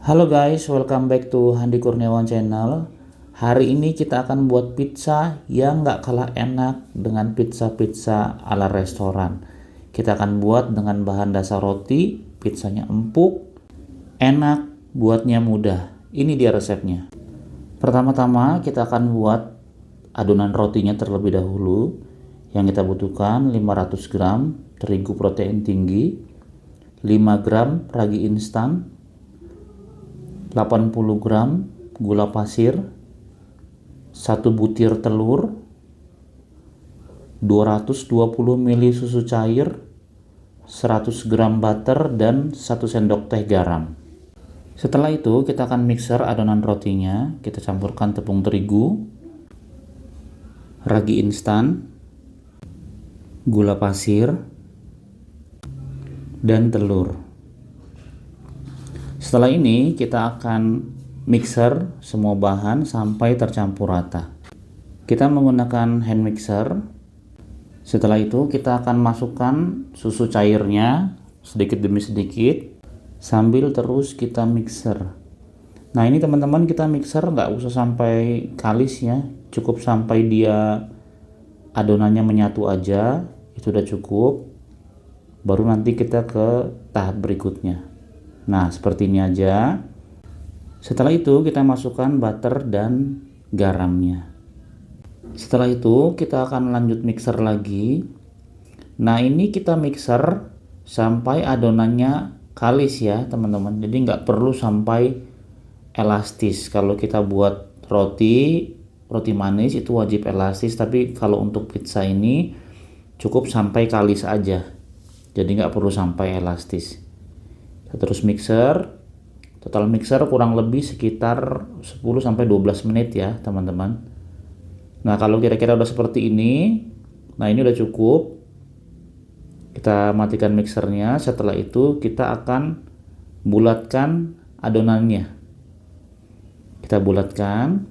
Halo guys, welcome back to Handi Kurniawan Channel. Hari ini kita akan buat pizza yang nggak kalah enak dengan pizza-pizza ala restoran. Kita akan buat dengan bahan dasar roti, pizzanya empuk, enak, buatnya mudah. Ini dia resepnya. Pertama-tama kita akan buat adonan rotinya terlebih dahulu. Yang kita butuhkan 500 gram terigu protein tinggi, 5 gram ragi instan, 80 gram gula pasir, 1 butir telur, 220 ml susu cair, 100 gram butter, dan 1 sendok teh garam. Setelah itu kita akan mixer adonan rotinya. Kita campurkan tepung terigu, ragi instan, gula pasir, dan telur. Setelah ini kita akan mixer semua bahan sampai tercampur rata. Kita menggunakan hand mixer. Setelah itu kita akan masukkan susu cairnya sedikit demi sedikit sambil terus kita mixer. Nah ini teman-teman, kita mixer nggak usah sampai kalis ya, cukup sampai dia adonannya menyatu aja, itu udah cukup. Baru nanti kita ke tahap berikutnya. Nah seperti ini aja. Setelah itu kita masukkan butter dan garamnya. Setelah itu kita akan lanjut mixer lagi. Nah ini kita mixer sampai adonannya kalis ya teman-teman, jadi nggak perlu sampai elastis. Kalau kita buat roti manis itu wajib elastis, tapi kalau untuk pizza ini cukup sampai kalis aja, jadi nggak perlu sampai elastis. Kita terus mixer. Total mixer kurang lebih sekitar 10-12 menit ya teman-teman. Nah kalau kira-kira udah seperti ini, nah ini udah cukup. Kita matikan mixernya. Setelah itu kita akan bulatkan adonannya. Kita bulatkan.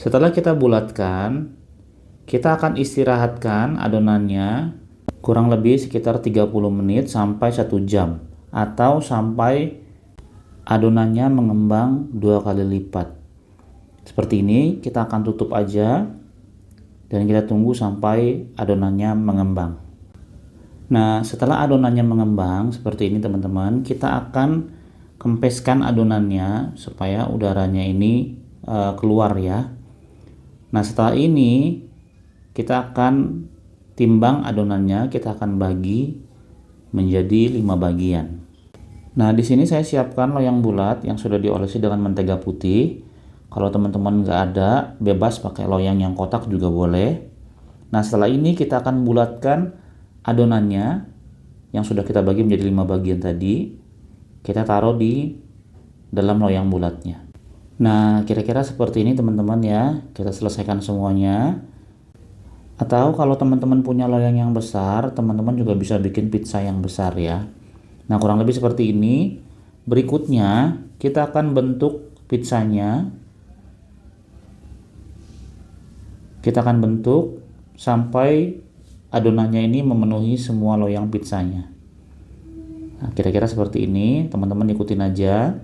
Setelah kita bulatkan, kita akan istirahatkan adonannya kurang lebih sekitar 30 menit sampai 1 jam, atau sampai adonannya mengembang 2 kali lipat. Seperti ini, kita akan tutup aja dan kita tunggu sampai adonannya mengembang. Nah, setelah adonannya mengembang seperti ini teman-teman, kita akan kempeskan adonannya supaya udaranya ini keluar ya. Nah, setelah ini kita akan timbang adonannya, kita akan bagi menjadi 5 bagian. Nah, di sini saya siapkan loyang bulat yang sudah diolesi dengan mentega putih. Kalau teman-teman nggak ada, bebas pakai loyang yang kotak juga boleh. Nah, setelah ini kita akan bulatkan adonannya yang sudah kita bagi menjadi 5 bagian tadi. Kita taruh di dalam loyang bulatnya. Nah, kira-kira seperti ini teman-teman ya. Kita selesaikan semuanya. Atau kalau teman-teman punya loyang yang besar, teman-teman juga bisa bikin pizza yang besar ya. Nah kurang lebih seperti ini. Berikutnya kita akan bentuk pizzanya. Kita akan bentuk sampai adonannya ini memenuhi semua loyang pizzanya. Nah kira-kira seperti ini, teman-teman ikutin aja.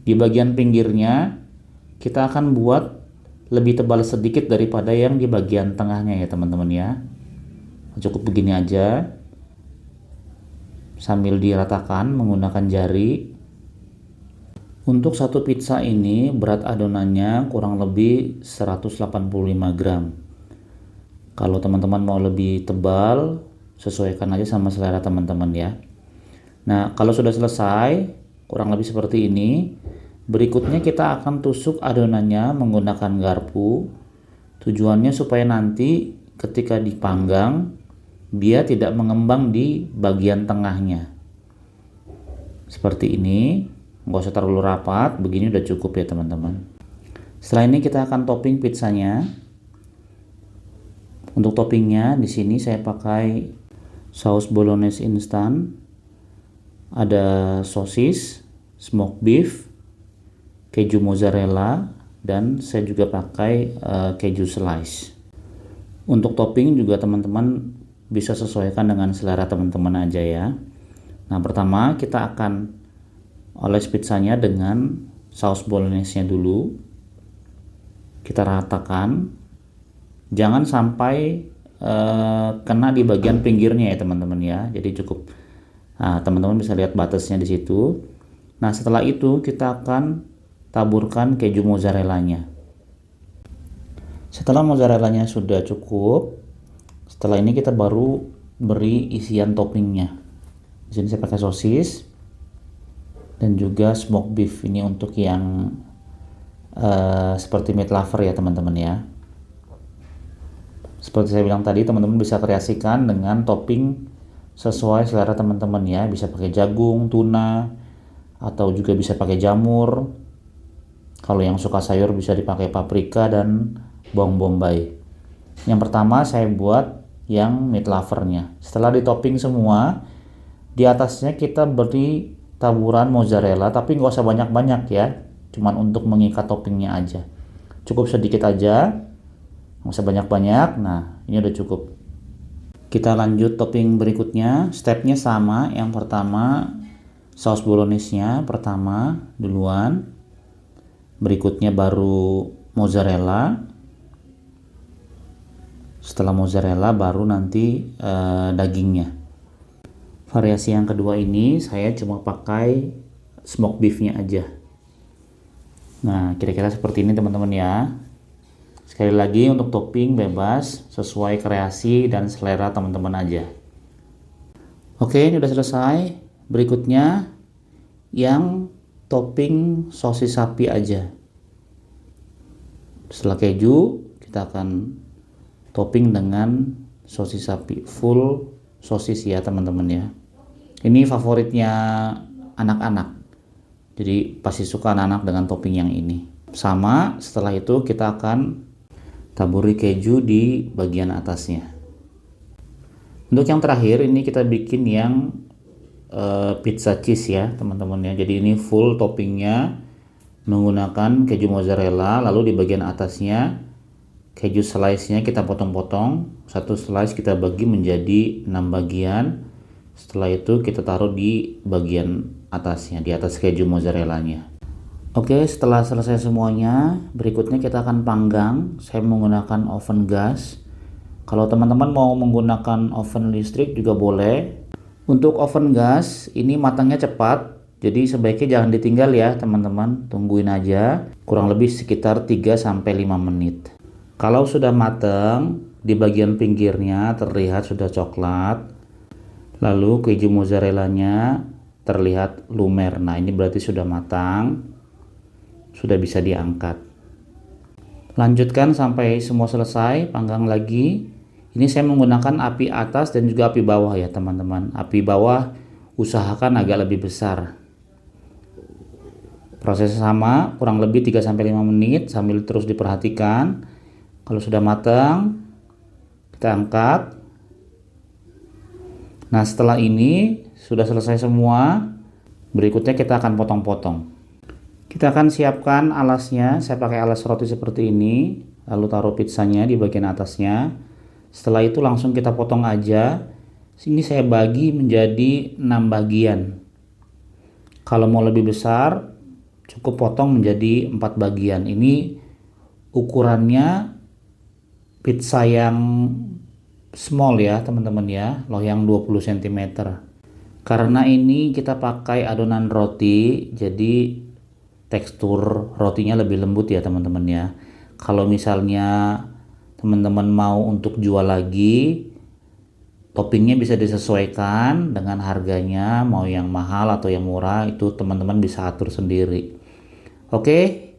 Di bagian pinggirnya kita akan buat lebih tebal sedikit daripada yang di bagian tengahnya ya teman-teman ya. Cukup begini aja sambil diratakan menggunakan jari. Untuk satu pizza ini berat adonannya kurang lebih 185 gram. Kalau teman-teman mau lebih tebal, sesuaikan aja sama selera teman-teman ya. Nah kalau sudah selesai kurang lebih seperti ini, berikutnya kita akan tusuk adonannya menggunakan garpu. Tujuannya supaya nanti ketika dipanggang dia tidak mengembang di bagian tengahnya. Seperti ini, nggak usah terlalu rapat, begini udah cukup ya teman-teman. Setelah ini kita akan topping pizzanya. Untuk toppingnya di sini saya pakai saus bolognese instan, ada sosis, smoked beef, keju mozzarella, dan saya juga pakai keju slice. Untuk topping juga teman-teman bisa sesuaikan dengan selera teman-teman aja ya. Nah pertama kita akan Oles pizzanya dengan saus bolognese-nya dulu. Kita ratakan. Jangan sampai kena di bagian pinggirnya ya teman-teman ya. Jadi cukup. Nah, teman-teman bisa lihat batasnya di situ. Nah, setelah itu kita akan taburkan keju mozzarella-nya. Setelah mozzarella-nya sudah cukup, setelah ini kita baru beri isian toppingnya. Di sini saya pakai sosis dan juga smoked beef. Ini untuk yang seperti meat lover ya teman-teman ya. Seperti saya bilang tadi, teman-teman bisa kreasikan dengan topping sesuai selera teman-teman ya. Bisa pakai jagung, tuna, atau juga bisa pakai jamur. Kalau yang suka sayur bisa dipakai paprika dan bawang bombay. Yang pertama saya buat yang meat lovernya. Setelah ditopping semua, di atasnya kita beri taburan mozzarella, tapi nggak usah banyak-banyak ya. Cuman untuk mengikat toppingnya aja. Cukup sedikit aja. Nggak usah banyak-banyak. Nah, ini udah cukup. Kita lanjut topping berikutnya. Stepnya sama. Yang pertama saus bolognese-nya pertama duluan. Berikutnya baru mozzarella. Setelah mozzarella baru nanti dagingnya. Variasi yang kedua ini saya cuma pakai smoked beef-nya aja. Nah, kira-kira seperti ini teman-teman ya. Sekali lagi untuk topping bebas sesuai kreasi dan selera teman-teman aja. Oke, ini udah selesai. Berikutnya yang topping sosis sapi aja. Setelah keju, kita akan topping dengan sosis sapi, full sosis ya teman-teman ya. Ini favoritnya anak-anak. Jadi pasti suka anak-anak dengan topping yang ini. Sama, setelah itu kita akan taburi keju di bagian atasnya. Untuk yang terakhir ini kita bikin yang pizza cheese ya teman-teman ya. Jadi ini full toppingnya menggunakan keju mozzarella, lalu di bagian atasnya keju slice-nya kita potong-potong. Satu slice kita bagi menjadi 6 bagian. Setelah itu kita taruh di bagian atasnya, di atas keju mozzarella-nya. Oke, setelah selesai semuanya, berikutnya kita akan panggang. Saya menggunakan oven gas. Kalau teman-teman mau menggunakan oven listrik juga boleh. Untuk oven gas, ini matangnya cepat. Jadi sebaiknya jangan ditinggal ya teman-teman. Tungguin aja, kurang lebih sekitar 3-5 menit. Kalau sudah matang, di bagian pinggirnya terlihat sudah coklat. Lalu keju mozzarella-nya terlihat lumer. Nah, ini berarti sudah matang. Sudah bisa diangkat. Lanjutkan sampai semua selesai, panggang lagi. Ini saya menggunakan api atas dan juga api bawah ya teman-teman. Api bawah usahakan agak lebih besar. Prosesnya sama, kurang lebih 3-5 menit sambil terus diperhatikan. Kalau sudah matang, kita angkat. Nah, setelah ini sudah selesai semua. Berikutnya kita akan potong-potong. Kita akan siapkan alasnya. Saya pakai alas roti seperti ini. Lalu taruh pizzanya di bagian atasnya. Setelah itu langsung kita potong aja. Sini saya bagi menjadi 6 bagian. Kalau mau lebih besar, cukup potong menjadi 4 bagian. Ini ukurannya pizza yang small ya teman-teman ya. Loyang 20 cm. Karena ini kita pakai adonan roti, jadi tekstur rotinya lebih lembut ya teman-teman ya. Kalau misalnya teman-teman mau untuk jual lagi, toppingnya bisa disesuaikan dengan harganya, mau yang mahal atau yang murah itu teman-teman bisa atur sendiri. Oke,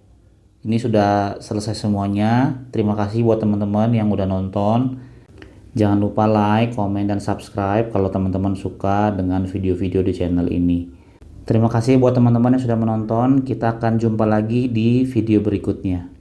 ini sudah selesai semuanya. Terima kasih buat teman-teman yang udah nonton. Jangan lupa like, komen, dan subscribe kalau teman-teman suka dengan video-video di channel ini. Terima kasih buat teman-teman yang sudah menonton. Kita akan jumpa lagi di video berikutnya.